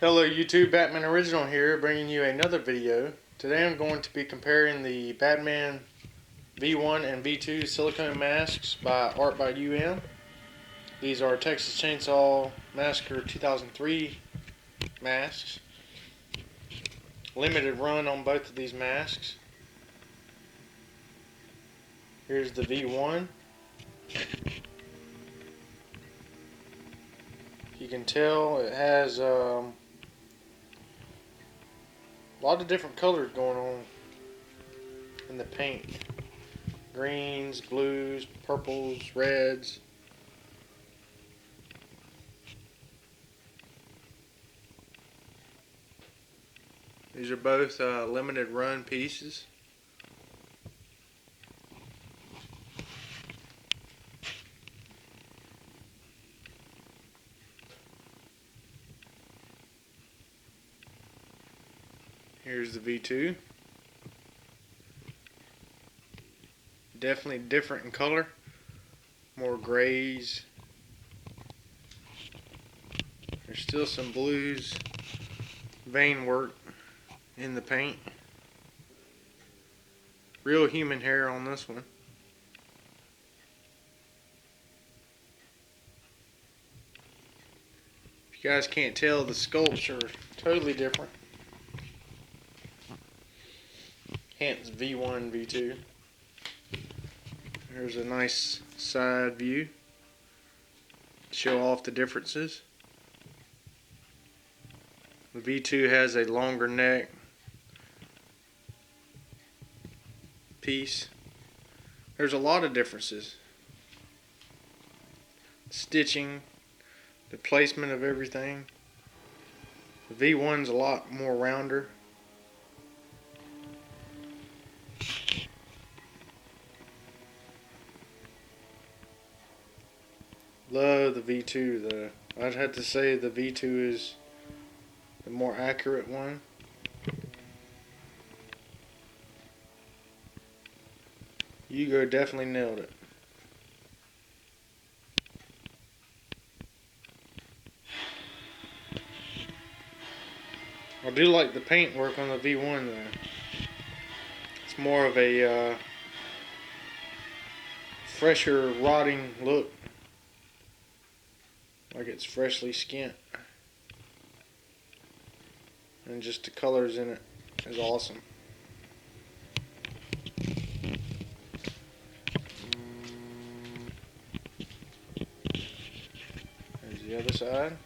Hello YouTube, Badman Original here, bringing you another video. Today I'm going to be comparing the Badman V1 and V2 silicone masks by ARTBYUM. These are Texas Chainsaw Massacre 2003 masks. Limited run on both of these masks. Here's the V1. You can tell it has a lot of different colors going on in the paint. Greens, blues, purples, reds. These are both limited run pieces. Here's the V2. Definitely different in color. More grays. There's still some blues, vein work in the paint. Real human hair on this one. If you guys can't tell, the sculpts are totally different. Hence V1, V2. There's a nice side view to show off the differences. The V2 has a longer neck piece. There's a lot of differences. Stitching, the placement of everything. The V1's a lot more rounder. Love the V2 though. I'd have to say the V2 is the more accurate one. Hugo definitely nailed it. I do like the paint work on the V1 though. It's more of a fresher, rotting look. Like it's freshly skint. And just the colors in it is awesome. There's the other side.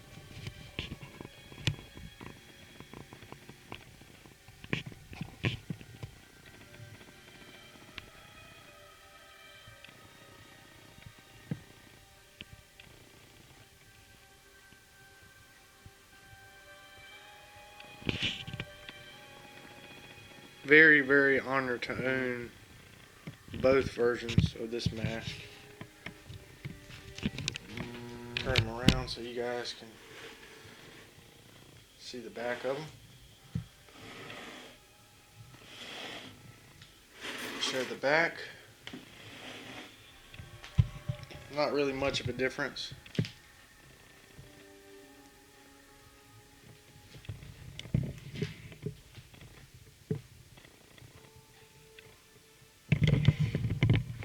Very, very honored to own both versions of this mask. Turn them around so you guys can see the back of them. Show the back. Not really much of a difference.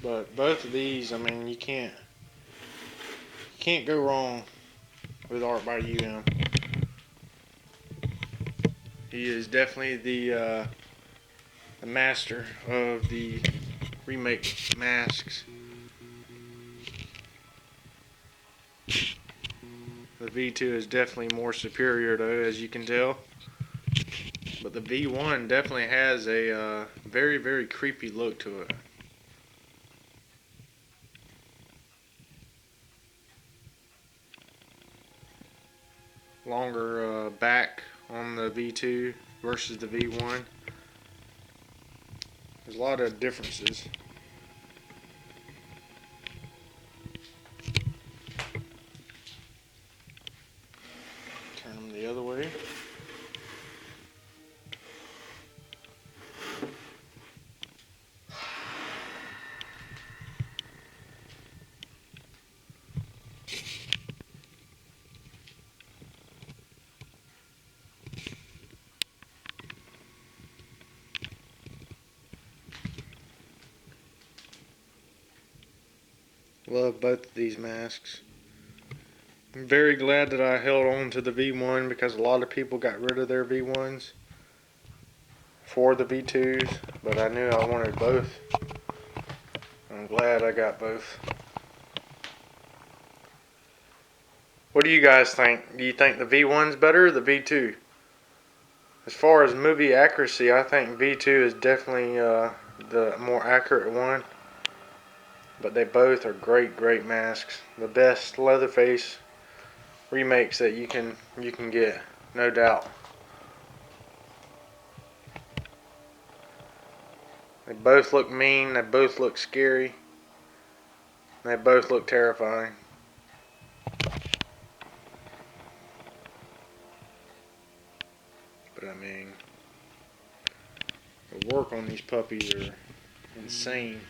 But both of these, I mean, you can't go wrong with ARTBYUM. He is definitely the master of the remake masks. The V2 is definitely more superior though, as you can tell. But the V1 definitely has a very, very creepy look to it. Longer back on the V2 versus the V1. There's a lot of differences. Turn them the other way. Love both of these masks. I'm very glad that I held on to the V1 because a lot of people got rid of their V1s for the V2s, but I knew I wanted both. I'm glad I got both. What do you guys think? Do you think the V1's better or the V2? As far as movie accuracy, I think V2 is definitely the more accurate one. But they both are great masks. The best Leatherface remakes that you can get, no doubt. They both look mean, they both look scary, they both look terrifying. But I mean, the work on these puppies are insane.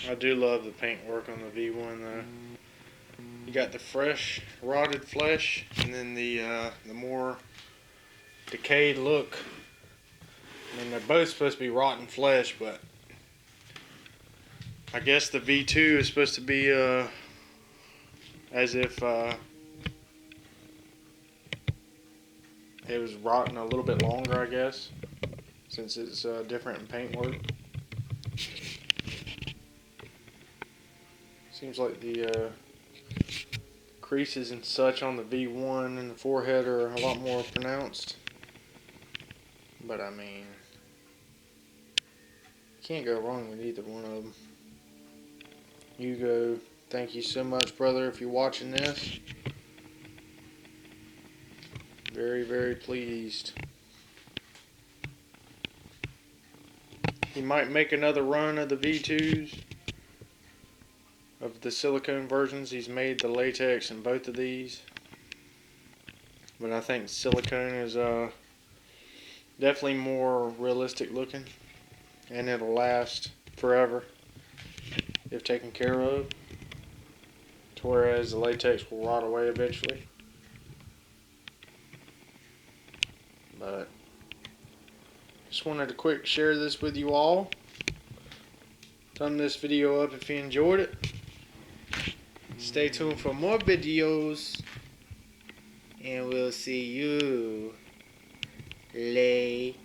I do love the paintwork on the V1 though. You got the fresh rotted flesh and then the more decayed look. I mean, they're both supposed to be rotten flesh, but I guess the V2 is supposed to be as if it was rotten a little bit longer, I guess, since it's different in paintwork. Seems like the creases and such on the V1 and the forehead are a lot more pronounced. But I mean, can't go wrong with either one of them. Hugo, thank you so much, brother, if you're watching this. Very pleased. He might make another run of the V2s. Of the silicone versions. He's made the latex in both of these. But I think silicone is definitely more realistic looking. And it'll last forever if taken care of. Whereas the latex will rot away eventually. But just wanted to quick share this with you all. Thumb this video up if you enjoyed it. Stay tuned for more videos. And we'll see you later.